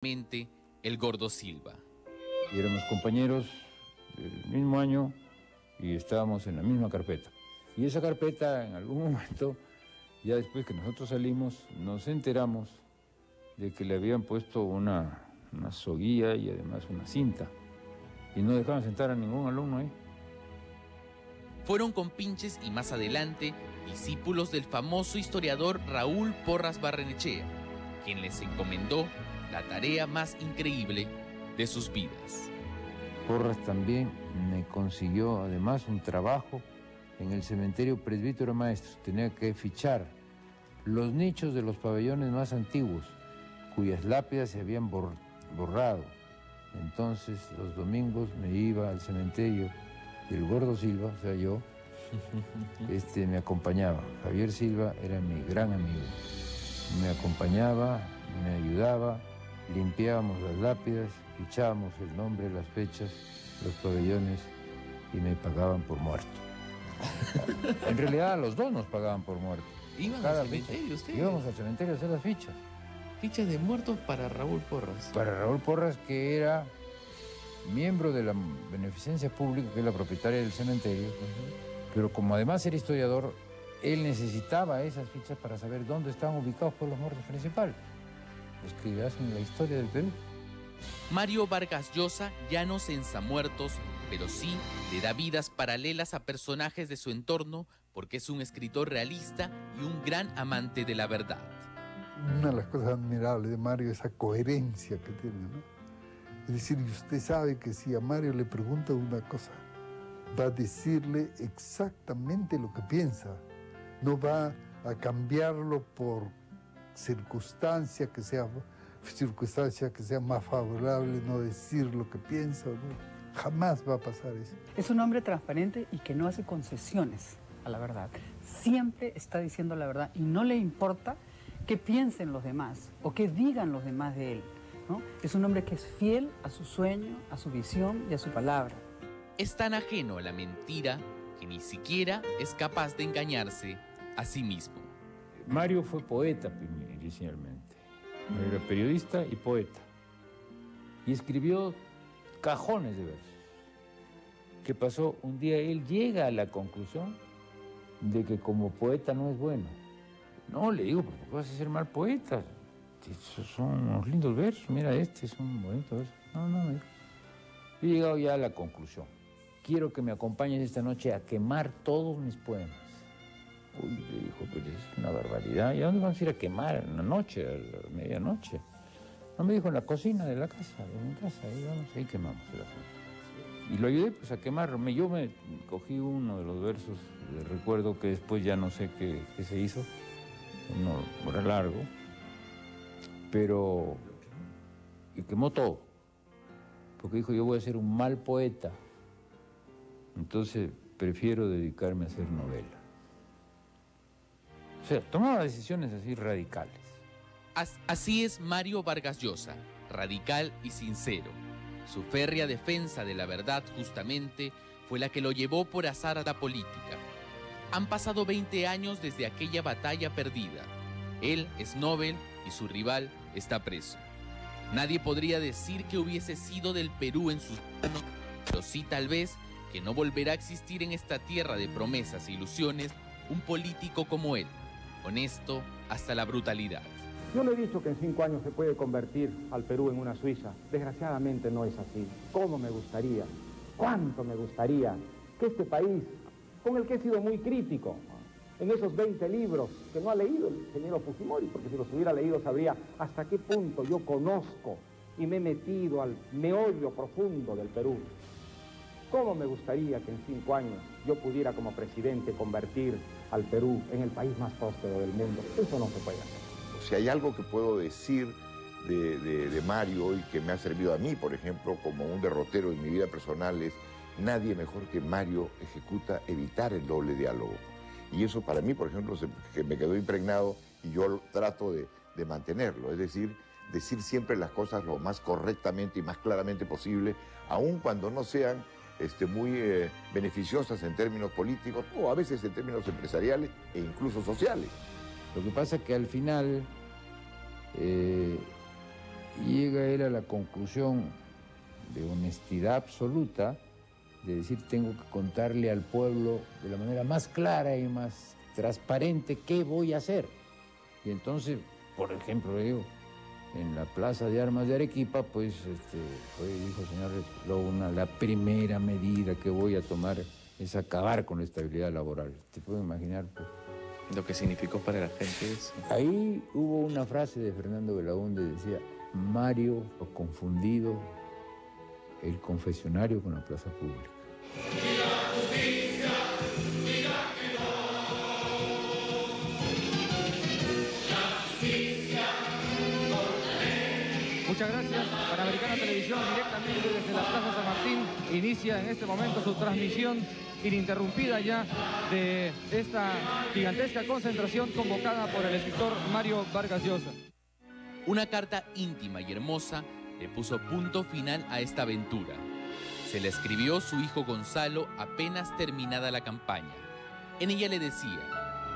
el Gordo Silva. Y éramos compañeros del mismo año y estábamos en la misma carpeta. Y esa carpeta, en algún momento, ya después que nosotros salimos, nos enteramos de que le habían puesto una soguilla y además una cinta. Y no dejaban sentar a ningún alumno ahí. Fueron compinches y más adelante discípulos del famoso historiador Raúl Porras Barrenechea, quien les encomendó la tarea más increíble de sus vidas. Porras también me consiguió además un trabajo en el cementerio Presbítero Maestros. Tenía que fichar los nichos de los pabellones más antiguos, cuyas lápidas se habían borrado. Entonces los domingos me iba al cementerio y el Gordo Silva, o sea yo, me acompañaba. Javier Silva era mi gran amigo. Me acompañaba, me ayudaba, limpiábamos las lápidas, fichábamos el nombre, las fechas, los pabellones y me pagaban por muerto. En realidad los dos nos pagaban por muerto. ¿Iban al cementerio ustedes? Íbamos al cementerio a hacer las fichas. Fichas de muertos para Raúl Porras. Para Raúl Porras, que era miembro de la Beneficencia Pública, que es la propietaria del cementerio, pero como además era historiador, él necesitaba esas fichas para saber dónde estaban ubicados por los muertos principales, los que hacen la historia del Perú. Mario Vargas Llosa ya no censa muertos, pero sí le da vidas paralelas a personajes de su entorno porque es un escritor realista y un gran amante de la verdad. Una de las cosas admirables de Mario es esa coherencia que tiene, ¿no? Es decir, usted sabe que si a Mario le pregunta una cosa, va a decirle exactamente lo que piensa. No va a cambiarlo por circunstancia que sea más favorable, no decir lo que piensa. ¿No? Jamás va a pasar eso. Es un hombre transparente y que no hace concesiones a la verdad. Siempre está diciendo la verdad y no le importa qué piensen los demás o qué digan los demás de él, ¿no? Es un hombre que es fiel a su sueño, a su visión y a su palabra. Es tan ajeno a la mentira que ni siquiera es capaz de engañarse a sí mismo. Mario fue poeta inicialmente. Era periodista y poeta. Y escribió cajones de versos. ¿Qué pasó? Un día él llega a la conclusión de que como poeta no es bueno. No, le digo, ¿por qué vas a ser mal poeta? Esos son unos lindos versos, mira, este es un bonito verso. No. He llegado ya a la conclusión. Quiero que me acompañes esta noche a quemar todos mis poemas. Uy, le dijo, pero es una barbaridad. ¿Y a dónde vamos a ir a quemar? En la noche, a la medianoche. No, me dijo, en la cocina de la casa, de mi casa. Ahí vamos, ahí quemamos el asunto. Y lo ayudé pues a quemar. Yo me cogí uno de los versos, recuerdo que después ya no sé qué se hizo. No, era largo. Pero... y quemó todo. Porque dijo, yo voy a ser un mal poeta. Entonces prefiero dedicarme a hacer novela. O sea, tomaba decisiones así radicales. Así es Mario Vargas Llosa, radical y sincero. Su férrea defensa de la verdad justamente fue la que lo llevó por azar a la política. Han pasado 20 años desde aquella batalla perdida. Él es Nobel y su rival está preso. Nadie podría decir que hubiese sido del Perú en sus manos, pero sí tal vez que no volverá a existir en esta tierra de promesas e ilusiones un político como él, honesto hasta la brutalidad. Yo no he dicho que en 5 años se puede convertir al Perú en una Suiza. Desgraciadamente no es así. ¿Cómo me gustaría? ¿Cuánto me gustaría que este país, con el que he sido muy crítico, en esos 20 libros que no ha leído el ingeniero Fujimori, porque si los hubiera leído sabría hasta qué punto yo conozco y me he metido al meollo profundo del Perú? ¿Cómo me gustaría que en 5 años yo pudiera como presidente convertir al Perú en el país más próspero del mundo? Eso no se puede hacer. Si hay algo que puedo decir de Mario y que me ha servido a mí, por ejemplo, como un derrotero en mi vida personal, es nadie mejor que Mario ejecuta evitar el doble diálogo. Y eso para mí, por ejemplo, que me quedó impregnado y yo trato de mantenerlo. Es decir siempre las cosas lo más correctamente y más claramente posible, aun cuando no sean muy beneficiosas en términos políticos o a veces en términos empresariales e incluso sociales. Lo que pasa es que al final Y llega él a la conclusión de honestidad absoluta, de decir, tengo que contarle al pueblo de la manera más clara y más transparente qué voy a hacer. Y entonces, por ejemplo, digo, en la Plaza de Armas de Arequipa, pues dijo, señores, la primera medida que voy a tomar es acabar con la estabilidad laboral. ¿Te puedes imaginar? Pues? Lo que significó para la gente eso. Ahí hubo una frase de Fernando Belaúnde, decía, Mario ha confundido el confesionario con la plaza pública. Muchas gracias. Panamericana Televisión, directamente desde la Plaza San Martín, inicia en este momento su transmisión ininterrumpida ya de esta gigantesca concentración convocada por el escritor Mario Vargas Llosa. Una carta íntima y hermosa le puso punto final a esta aventura. Se la escribió su hijo Gonzalo apenas terminada la campaña. En ella le decía,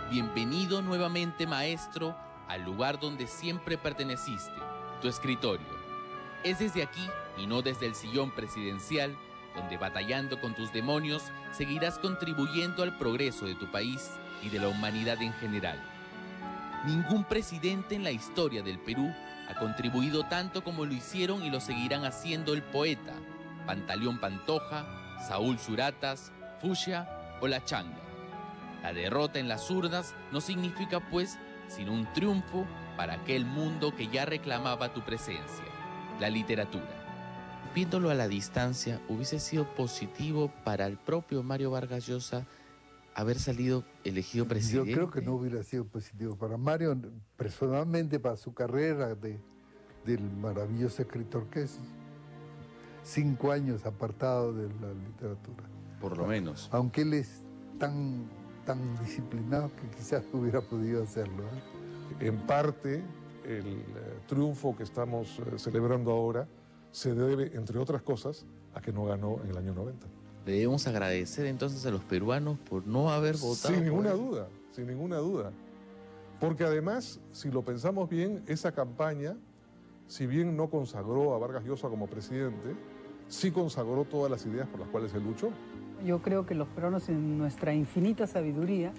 bienvenido nuevamente, maestro, al lugar donde siempre perteneciste, tu escritorio. Es desde aquí, y no desde el sillón presidencial, donde batallando con tus demonios seguirás contribuyendo al progreso de tu país y de la humanidad en general. Ningún presidente en la historia del Perú ha contribuido tanto como lo hicieron y lo seguirán haciendo el poeta, Pantaleón Pantoja, Saúl Suratas, Fuxia o La Changa. La derrota en las urnas no significa, pues, sino un triunfo para aquel mundo que ya reclamaba tu presencia, la literatura. Viéndolo a la distancia, ¿hubiese sido positivo para el propio Mario Vargas Llosa haber salido elegido presidente? Yo creo que no hubiera sido positivo para Mario, personalmente, para su carrera del maravilloso escritor que es. 5 años apartado de la literatura. Por lo menos. Aunque él es tan disciplinado que quizás hubiera podido hacerlo. En parte, el triunfo que estamos celebrando ahora se debe, entre otras cosas, a que no ganó en el año 90. Debemos agradecer entonces a los peruanos por no haber votado. Sin ninguna duda, sin ninguna duda. Porque además, si lo pensamos bien, esa campaña, si bien no consagró a Vargas Llosa como presidente, sí consagró todas las ideas por las cuales él luchó. Yo creo que los peruanos, en nuestra infinita sabiduría,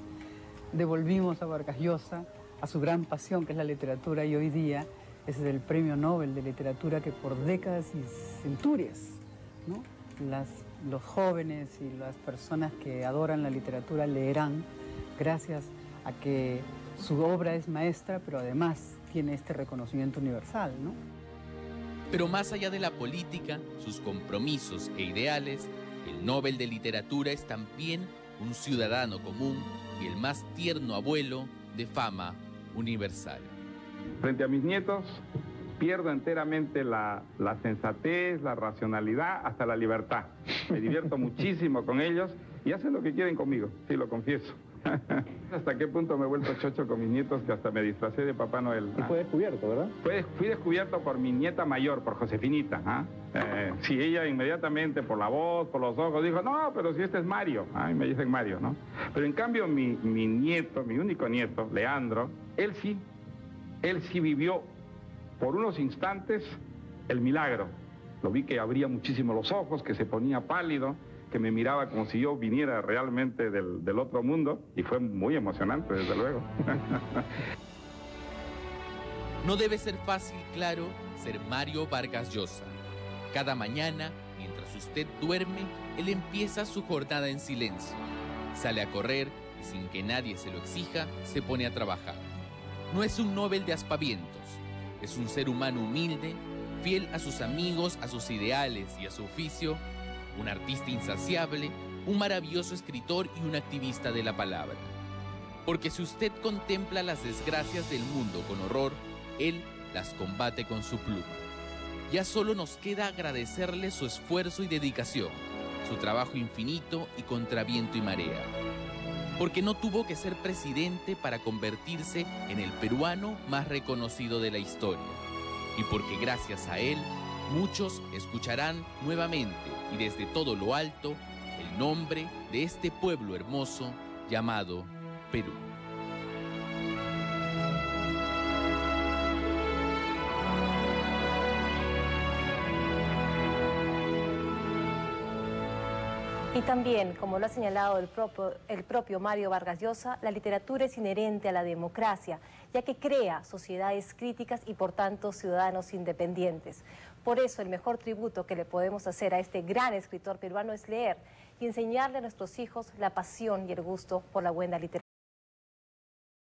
devolvimos a Vargas Llosa a su gran pasión, que es la literatura, y hoy día es el premio Nobel de literatura que por décadas y centurias, ¿no? Los jóvenes y las personas que adoran la literatura leerán gracias a que su obra es maestra, pero además tiene este reconocimiento universal, ¿no? Pero más allá de la política, sus compromisos e ideales, el Nobel de Literatura es también un ciudadano común y el más tierno abuelo de fama universal. Frente a mis nietos, pierdo enteramente la sensatez, la racionalidad, hasta la libertad. Me divierto muchísimo con ellos y hacen lo que quieren conmigo, sí, lo confieso. Hasta qué punto me he vuelto chocho con mis nietos que hasta me disfracé de Papá Noel. Y fue descubierto, ¿verdad? Fui descubierto por mi nieta mayor, por Josefinita. Sí, ella inmediatamente, por la voz, por los ojos, dijo, no, pero si este es Mario. Y me dicen Mario, ¿no? Pero en cambio mi nieto, mi único nieto, Leandro, él sí vivió por unos instantes el milagro. Lo vi que abría muchísimo los ojos, que se ponía pálido, que me miraba como si yo viniera realmente del otro mundo, y fue muy emocionante, desde luego. No debe ser fácil, claro, ser Mario Vargas Llosa. Cada mañana, mientras usted duerme, él empieza su jornada en silencio. Sale a correr y sin que nadie se lo exija, se pone a trabajar. No es un Nobel de aspavientos, es un ser humano humilde, fiel a sus amigos, a sus ideales y a su oficio, un artista insaciable, un maravilloso escritor y un activista de la palabra. Porque si usted contempla las desgracias del mundo con horror, él las combate con su pluma. Ya solo nos queda agradecerle su esfuerzo y dedicación, su trabajo infinito y contra viento y marea. Porque no tuvo que ser presidente para convertirse en el peruano más reconocido de la historia. Y porque gracias a él, muchos escucharán nuevamente y desde todo lo alto el nombre de este pueblo hermoso llamado Perú. Y también, como lo ha señalado el propio Mario Vargas Llosa, la literatura es inherente a la democracia, ya que crea sociedades críticas y por tanto ciudadanos independientes. Por eso el mejor tributo que le podemos hacer a este gran escritor peruano es leer y enseñarle a nuestros hijos la pasión y el gusto por la buena literatura.